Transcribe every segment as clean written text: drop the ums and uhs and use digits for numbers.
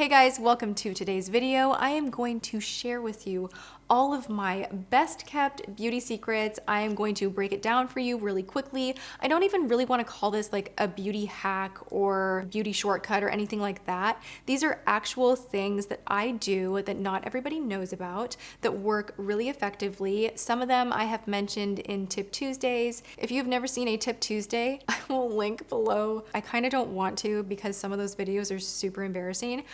Hey guys, welcome to today's video. I am going to share with you all of my best kept beauty secrets. I am going to break it down for you really quickly. I don't even really want to call this like a beauty hack or beauty shortcut or anything like that. These are actual things that I do that not everybody knows about that work really effectively. Some of them I have mentioned in Tip Tuesdays. If you've never seen a Tip Tuesday, I will link below. I kind of don't want to because some of those videos are super embarrassing,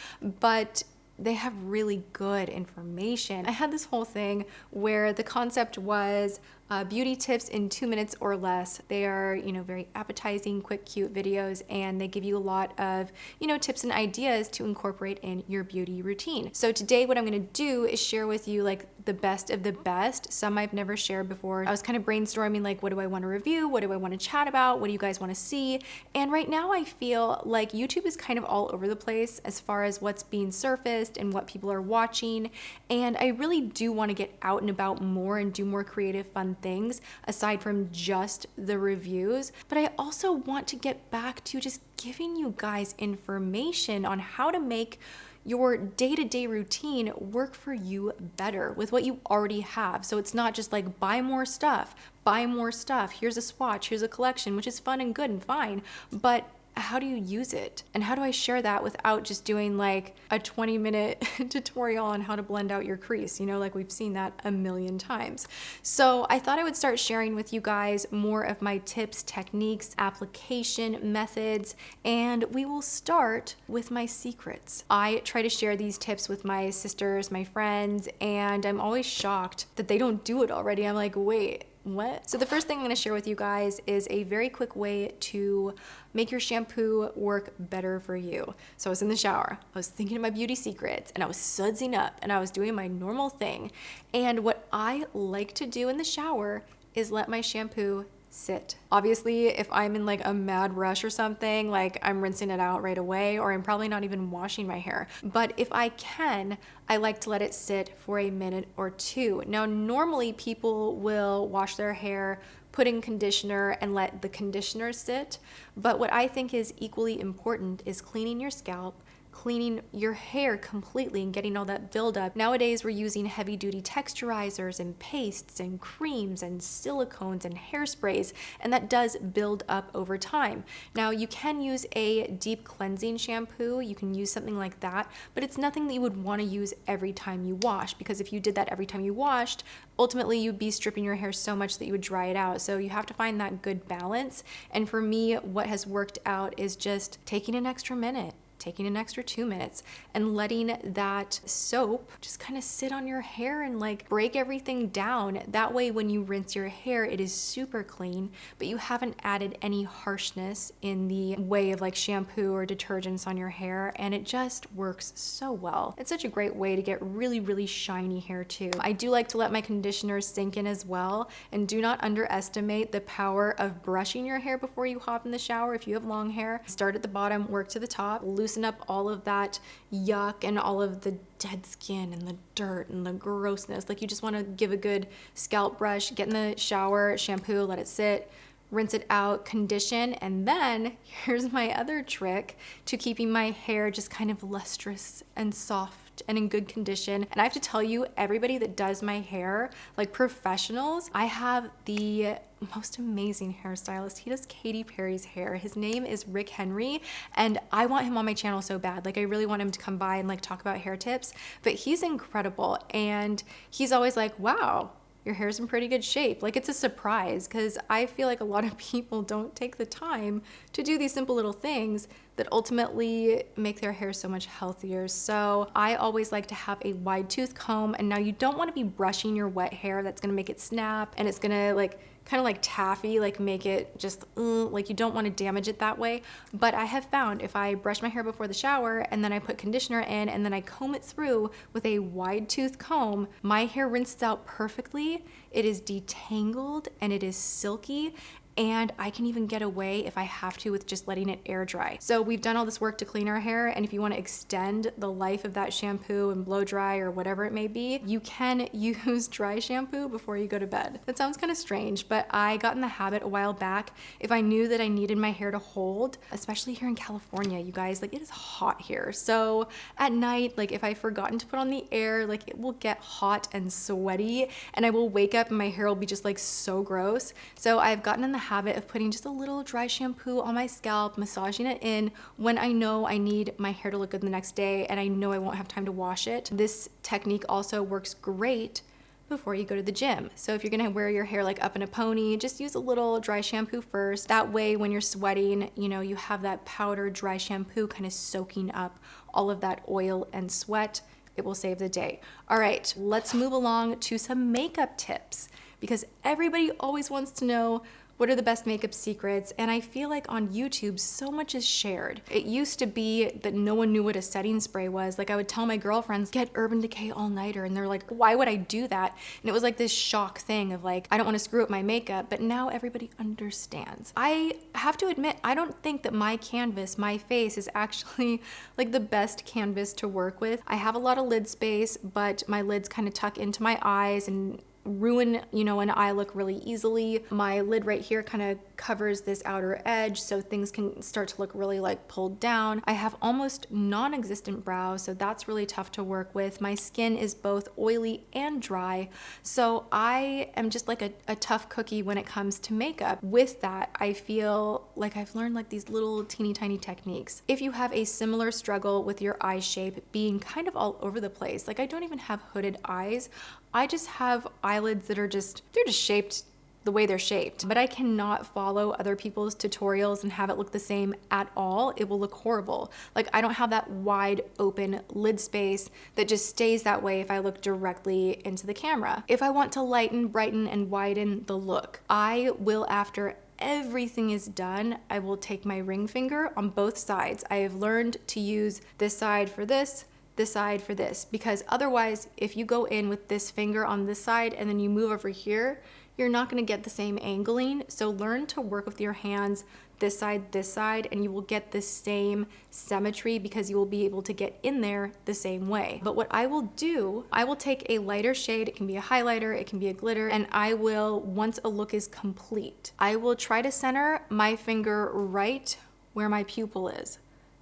but they have really good information. I had this whole thing where the concept was beauty tips in 2 minutes or less. They are, very appetizing, quick, cute videos, and they give you a lot of, tips and ideas to incorporate in your beauty routine. So today what I'm gonna do is share with you like the best of the best. Some I've never shared before. I was kind of brainstorming like, what do I want to review? What do I want to chat about? What do you guys want to see? And right now I feel like YouTube is kind of all over the place as far as what's being surfaced and what people are watching. And I really do want to get out and about more and do more creative, fun things aside from just the reviews. But I also want to get back to just giving you guys information on how to make your day-to-day routine work for you better with what you already have. So it's not just like buy more stuff, here's a swatch, here's a collection, which is fun and good and fine, but how do you use it? And how do I share that without just doing like a 20-minute tutorial on how to blend out your crease? Like we've seen that a million times. So I thought I would start sharing with you guys more of my tips, techniques, application methods, and we will start with my secrets. I try to share these tips with my sisters, my friends, and I'm always shocked that they don't do it already. I'm like, wait, what? So the first thing I'm going to share with you guys is a very quick way to make your shampoo work better for you. So I was in the shower, I was thinking of my beauty secrets, and I was sudsing up and I was doing my normal thing. And what I like to do in the shower is let my shampoo sit. Obviously, if I'm in like a mad rush or something, like I'm rinsing it out right away, or I'm probably not even washing my hair. But if I can, I like to let it sit for a minute or two. Now, normally people will wash their hair, put in conditioner, and let the conditioner sit. But what I think is equally important is cleaning your scalp, cleaning your hair completely and getting all that buildup. Nowadays, we're using heavy duty texturizers and pastes and creams and silicones and hairsprays, and that does build up over time. Now, you can use a deep cleansing shampoo. You can use something like that, but it's nothing that you would want to use every time you wash, because if you did that every time you washed, ultimately you'd be stripping your hair so much that you would dry it out. So you have to find that good balance. And for me, what has worked out is just taking an extra minute, taking an extra 2 minutes, and letting that soap just kind of sit on your hair and like break everything down. That way, when you rinse your hair, it is super clean, but you haven't added any harshness in the way of like shampoo or detergents on your hair, and it just works so well. It's such a great way to get really, really shiny hair too. I do like to let my conditioner sink in as well, and do not underestimate the power of brushing your hair before you hop in the shower. If you have long hair, start at the bottom, work to the top, loosen up all of that yuck and all of the dead skin and the dirt and the grossness. Like you just want to give a good scalp brush, get in the shower, shampoo, let it sit, rinse it out, condition, and then here's my other trick to keeping my hair just kind of lustrous and soft and in good condition. And I have to tell you, everybody that does my hair, like professionals, I have the most amazing hairstylist. He does Katy Perry's hair. His name is Rick Henry, and I want him on my channel so bad. Like I really want him to come by and like talk about hair tips, but he's incredible. And he's always like, wow, your hair's in pretty good shape. Like it's a surprise, because I feel like a lot of people don't take the time to do these simple little things that ultimately make their hair so much healthier. So I always like to have a wide tooth comb, and now you don't want to be brushing your wet hair. That's gonna make it snap, and it's gonna like kind of like taffy, like make it just like you don't want to damage it that way. But I have found if I brush my hair before the shower and then I put conditioner in and then I comb it through with a wide tooth comb, my hair rinses out perfectly. It is detangled and it is silky. and I can even get away if I have to with just letting it air dry. So we've done all this work to clean our hair, and if you want to extend the life of that shampoo and blow dry or whatever it may be, you can use dry shampoo before you go to bed. That sounds kind of strange, but I got in the habit a while back. If I knew that I needed my hair to hold, especially here in California, you guys, like it is hot here. So at night, like if I've forgotten to put on the air, like it will get hot and sweaty, and I will wake up and my hair will be just like so gross. So I've gotten in the habit of putting just a little dry shampoo on my scalp, massaging it in when I know I need my hair to look good the next day and I know I won't have time to wash it. This technique also works great before you go to the gym. So if you're gonna wear your hair like up in a pony, just use a little dry shampoo first. That way when you're sweating, you know, you have that powdered dry shampoo kind of soaking up all of that oil and sweat. It will save the day. All right, let's move along to some makeup tips, because everybody always wants to know what are the best makeup secrets, and I feel like on YouTube so much is shared. It used to be that no one knew what a setting spray was. Like I would tell my girlfriends, get Urban Decay All-Nighter, and they're like, why would I do that? And it was like this shock thing of like, I don't want to screw up my makeup, but now everybody understands. I have to admit, I don't think that my canvas, my face, is actually like the best canvas to work with. I have a lot of lid space, but my lids kind of tuck into my eyes and ruin, you know, an eye look really easily. My lid right here kind of covers this outer edge, so things can start to look really like pulled down. I have almost non-existent brows, so that's really tough to work with. My skin is both oily and dry, so I am just like a tough cookie when it comes to makeup. With that, I feel like I've learned like these little teeny tiny techniques. If you have a similar struggle with your eye shape being kind of all over the place, like I don't even have hooded eyes, I just have eyelids that are they're just shaped the way they're shaped. But I cannot follow other people's tutorials and have it look the same at all. It will look horrible. Like I don't have that wide open lid space that just stays that way if I look directly into the camera. If I want to lighten, brighten, and widen the look, I will, after everything is done, I will take my ring finger on both sides. I have learned to use this side for this side for this, because otherwise if you go in with this finger on this side and then you move over here, you're not going to get the same angling. So learn to work with your hands this side, and you will get the same symmetry because you will be able to get in there the same way. But what I will do, I will take a lighter shade, it can be a highlighter, it can be a glitter, and I will, once a look is complete, I will try to center my finger right where my pupil is.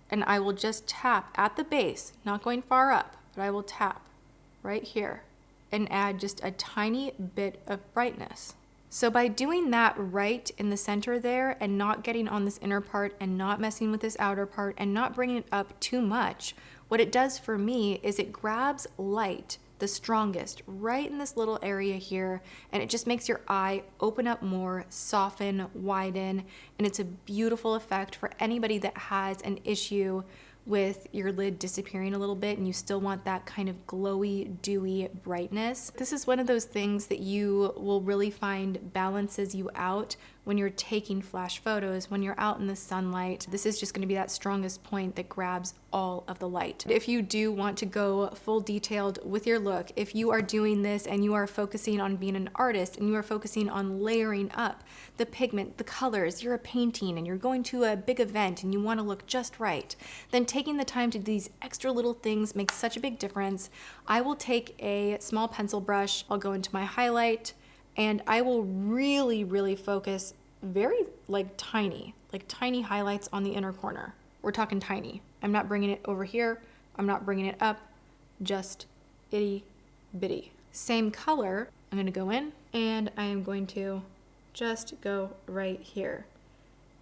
And I will just tap at the base, not going far up, but I will tap right here and add just a tiny bit of brightness. So by doing that right in the center there and not getting on this inner part and not messing with this outer part and not bringing it up too much, what it does for me is it grabs light the strongest right in this little area here, and it just makes your eye open up more, soften, widen, and it's a beautiful effect for anybody that has an issue with your lid disappearing a little bit and you still want that kind of glowy, dewy brightness. This is one of those things that you will really find balances you out when you're taking flash photos, when you're out in the sunlight. This is just going to be that strongest point that grabs all of the light. If you do want to go full detailed with your look, if you are doing this and you are focusing on being an artist and you are focusing on layering up the pigment, the colors, you're a painting and you're going to a big event and you want to look just right, then taking the time to do these extra little things makes such a big difference. I will take a small pencil brush, I'll go into my highlight, and I will really, really focus very tiny highlights on the inner corner. We're talking tiny. I'm not bringing it over here. I'm not bringing it up, just itty bitty. Same color, I'm gonna go in and I am going to just go right here.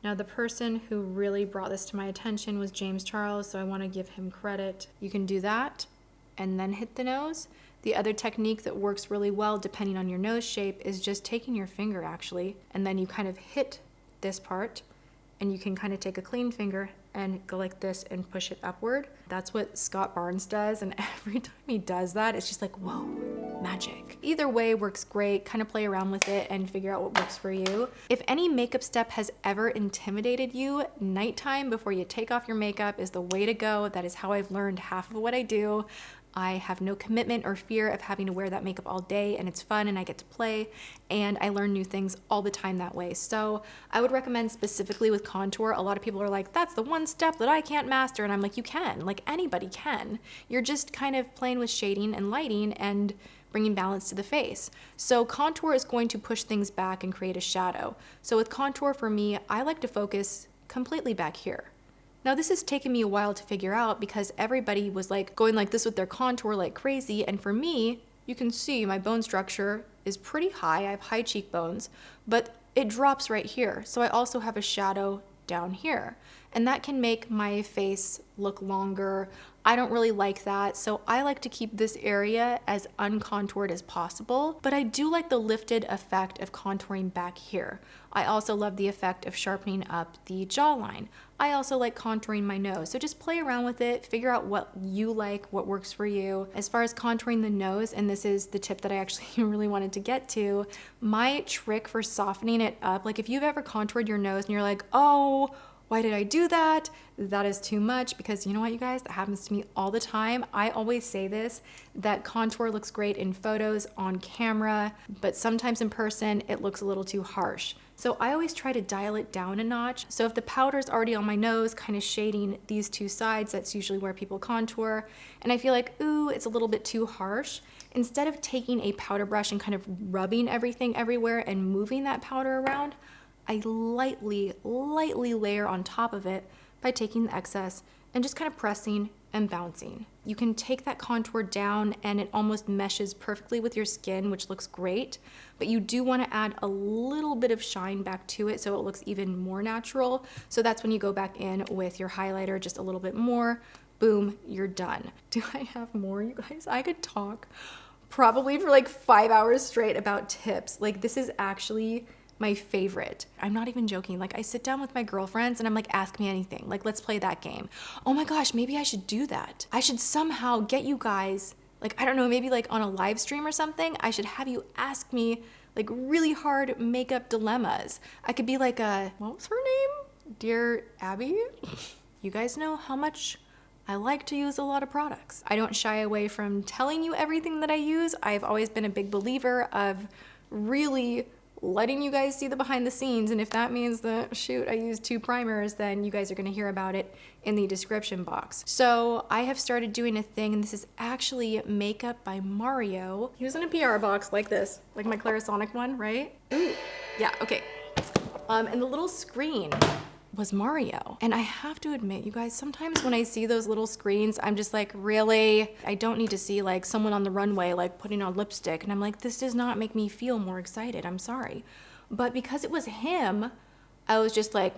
Now the person who really brought this to my attention was James Charles, so I wanna give him credit. You can do that and then hit the nose. The other technique that works really well depending on your nose shape is just taking your finger actually, and then you kind of hit this part and you can kind of take a clean finger and go like this and push it upward. That's what Scott Barnes does, and every time he does that, it's just like, whoa, magic. Either way works great. Kind of play around with it and figure out what works for you. If any makeup step has ever intimidated you, nighttime before you take off your makeup is the way to go. That is how I've learned half of what I do. I have no commitment or fear of having to wear that makeup all day, and it's fun and I get to play, and I learn new things all the time that way. So I would recommend specifically with contour. A lot of people are like, that's the one step that I can't master. And I'm like, you can, like anybody can. You're just kind of playing with shading and lighting and bringing balance to the face. So contour is going to push things back and create a shadow. So with contour for me, I like to focus completely back here. Now this has taken me a while to figure out because everybody was like going like this with their contour like crazy. And for me, you can see my bone structure is pretty high. I have high cheekbones, but it drops right here. So I also have a shadow down here, and that can make my face look longer. I don't really like that, so I like to keep this area as uncontoured as possible, but I do like the lifted effect of contouring back here. I also love the effect of sharpening up the jawline. I also like contouring my nose, so just play around with it, figure out what you like, what works for you. As far as contouring the nose, and this is the tip that I actually really wanted to get to, my trick for softening it up, like if you've ever contoured your nose and you're like, oh, why did I do that? That is too much, because you know what, you guys, that happens to me all the time. I always say this, that contour looks great in photos on camera, but sometimes in person, it looks a little too harsh. So I always try to dial it down a notch. So if the powder's already on my nose, kind of shading these two sides, that's usually where people contour, and I feel like, ooh, it's a little bit too harsh, instead of taking a powder brush and kind of rubbing everything everywhere and moving that powder around, I lightly layer on top of it by taking the excess and just kind of pressing and bouncing. You can take that contour down and it almost meshes perfectly with your skin, which looks great, but you do want to add a little bit of shine back to it so it looks even more natural. So that's when you go back in with your highlighter just a little bit more, boom, you're done. Do I have more, you guys? I could talk probably for like 5 hours straight about tips. Like this is actually my favorite. I'm not even joking. Like I sit down with my girlfriends and I'm like, ask me anything. Like, let's play that game. Oh my gosh, maybe I should do that. I should somehow get you guys, like, I don't know, maybe like on a live stream or something, I should have you ask me like really hard makeup dilemmas. I could be like what was her name? Dear Abby? You guys know how much I like to use a lot of products. I don't shy away from telling you everything that I use. I've always been a big believer of really letting you guys see the behind the scenes, and if that means that, shoot, I use 2 primers, then you guys are gonna hear about it in the description box. So I have started doing a thing, and this is actually makeup by Mario. He was in a PR box like this, like my Clarisonic one, right? Ooh, yeah, okay. And the little screen was Mario. And I have to admit, you guys, sometimes when I see those little screens, I'm just like, really? I don't need to see like someone on the runway like putting on lipstick. And I'm like, this does not make me feel more excited. I'm sorry. But because it was him, I was like,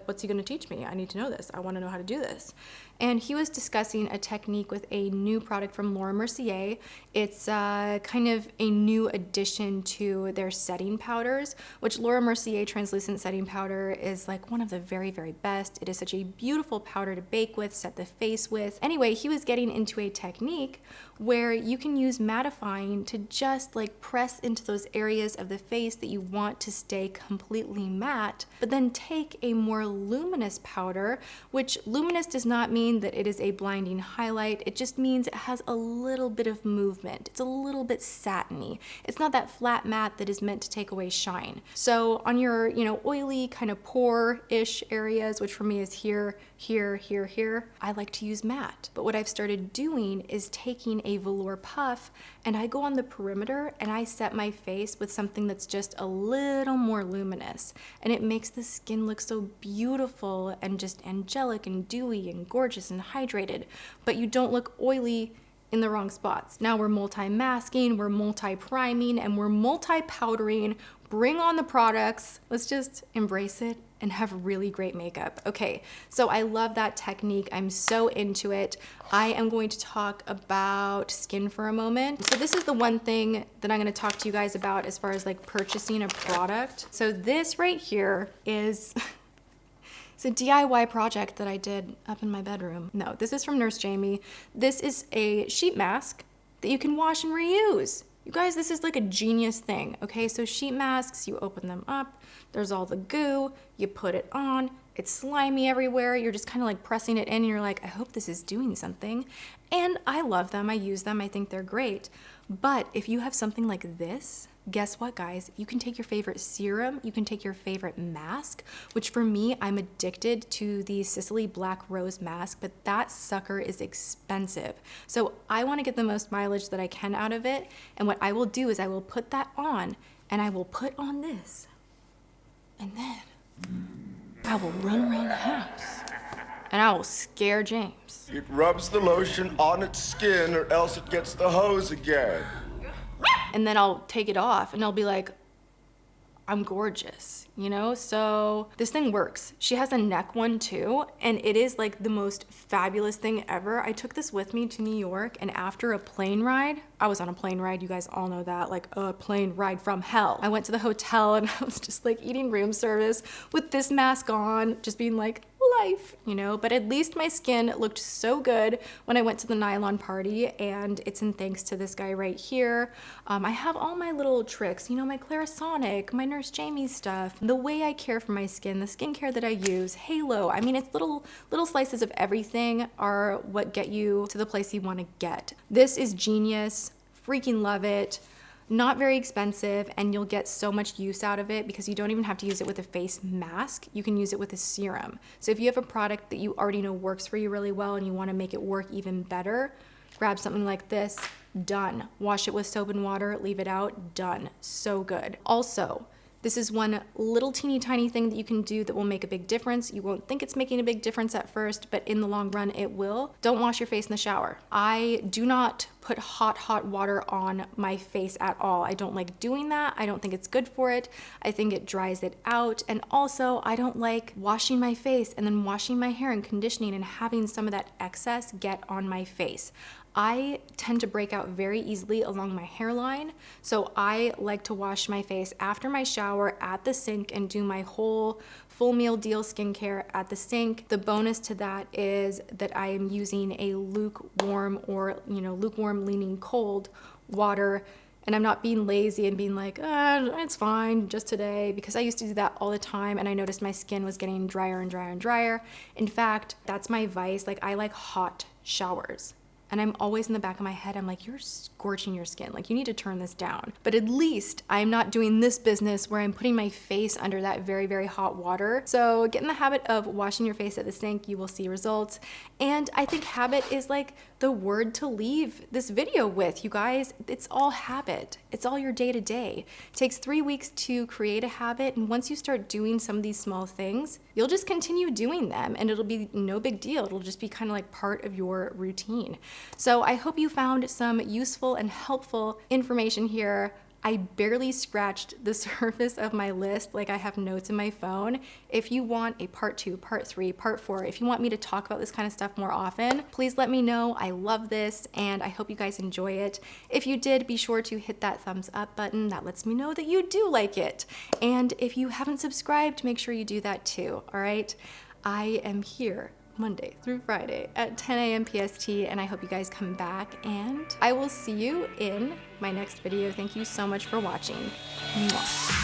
what's he gonna teach me? I need to know this. I wanna know how to do this. And he was discussing a technique with a new product from Laura Mercier. It's kind of a new addition to their setting powders, which Laura Mercier Translucent Setting Powder is like one of the very, very best. It is such a beautiful powder to bake with, set the face with. Anyway, he was getting into a technique where you can use mattifying to just like press into those areas of the face that you want to stay completely matte, but then take a more luminous powder, which luminous does not mean that it is a blinding highlight. It just means it has a little bit of movement. It's a little bit satiny. It's not that flat matte that is meant to take away shine. So on your, oily kind of pore-ish areas, which for me is here, here, here, here, I like to use matte. But what I've started doing is taking a velour puff and I go on the perimeter and I set my face with something that's just a little more luminous. And it makes the skin look so beautiful and just angelic and dewy and gorgeous and hydrated, but you don't look oily in the wrong spots. Now we're multi-masking, we're multi-priming, and we're multi-powdering. Bring on the products. Let's just embrace it and have really great makeup. Okay, so I love that technique. I'm so into it. I am going to talk about skin for a moment. So this is the one thing that I'm gonna talk to you guys about as far as like purchasing a product. So this right here is it's a DIY project that I did up in my bedroom. No, this is from Nurse Jamie. This is a sheet mask that you can wash and reuse. You guys, this is like a genius thing, okay? So sheet masks, you open them up, there's all the goo, you put it on, it's slimy everywhere, you're just kind of like pressing it in and you're like, I hope this is doing something. And I love them, I use them, I think they're great. But if you have something like this, guess what, guys? You can take your favorite serum, you can take your favorite mask, which for me, I'm addicted to the Sicily Black Rose mask, but that sucker is expensive. So I want to get the most mileage that I can out of it. And what I will do is I will put that on and I will put on this. And then I will run around the house and I will scare James. It rubs the lotion on its skin or else it gets the hose again. And then I'll take it off and I'll be like, I'm gorgeous, you know? So this thing works. She has a neck one too, and it is like the most fabulous thing ever. I took this with me to New York, and after a plane ride, I was on a plane ride, you guys all know that, like a plane ride from hell. I went to the hotel and I was just like eating room service with this mask on, just being like, life, you know, but at least my skin looked so good when I went to the nylon party, and it's in thanks to this guy right here. I have all my little tricks, you know, my Clarisonic, my Nurse Jamie stuff, the way I care for my skin, the skincare that I use, Halo. I mean, it's little slices of everything are what get you to the place you want to get. This is genius, freaking love it. Not very expensive, and you'll get so much use out of it because you don't even have to use it with a face mask. You can use it with a serum. So if you have a product that you already know works for you really well and you want to make it work even better, grab something like this, done. Wash it with soap and water, leave it out, done. So good. Also, this is one little teeny tiny thing that you can do that will make a big difference. You won't think it's making a big difference at first, but in the long run, it will. Don't wash your face in the shower. I do not put hot water on my face at all. I don't like doing that. I don't think it's good for it. I think it dries it out. And also, I don't like washing my face and then washing my hair and conditioning and having some of that excess get on my face. I tend to break out very easily along my hairline, so I like to wash my face after my shower at the sink and do my whole full meal deal skincare at the sink. The bonus to that is that I am using a lukewarm or, you know, lukewarm leaning cold water, and I'm not being lazy and being like, it's fine just today, because I used to do that all the time and I noticed my skin was getting drier and drier and drier. In fact, that's my vice. Like, I like hot showers. And I'm always in the back of my head, I'm like, you're scorching your skin. Like, you need to turn this down. But at least I'm not doing this business where I'm putting my face under that very, very hot water. So get in the habit of washing your face at the sink. You will see results. And I think habit is like the word to leave this video with, you guys. It's all habit. It's all your day to day. It takes 3 weeks to create a habit. And once you start doing some of these small things, you'll just continue doing them and it'll be no big deal. It'll just be kind of like part of your routine. So I hope you found some useful and helpful information here. I barely scratched the surface of my list, like I have notes in my phone. If you want a part 2, part 3, part 4, if you want me to talk about this kind of stuff more often, please let me know. I love this and I hope you guys enjoy it. If you did, be sure to hit that thumbs up button. That lets me know that you do like it. And if you haven't subscribed, make sure you do that too, all right? I am here Monday through Friday at 10 a.m. PST, and I hope you guys come back, and I will see you in my next video. Thank you so much for watching. Mwah.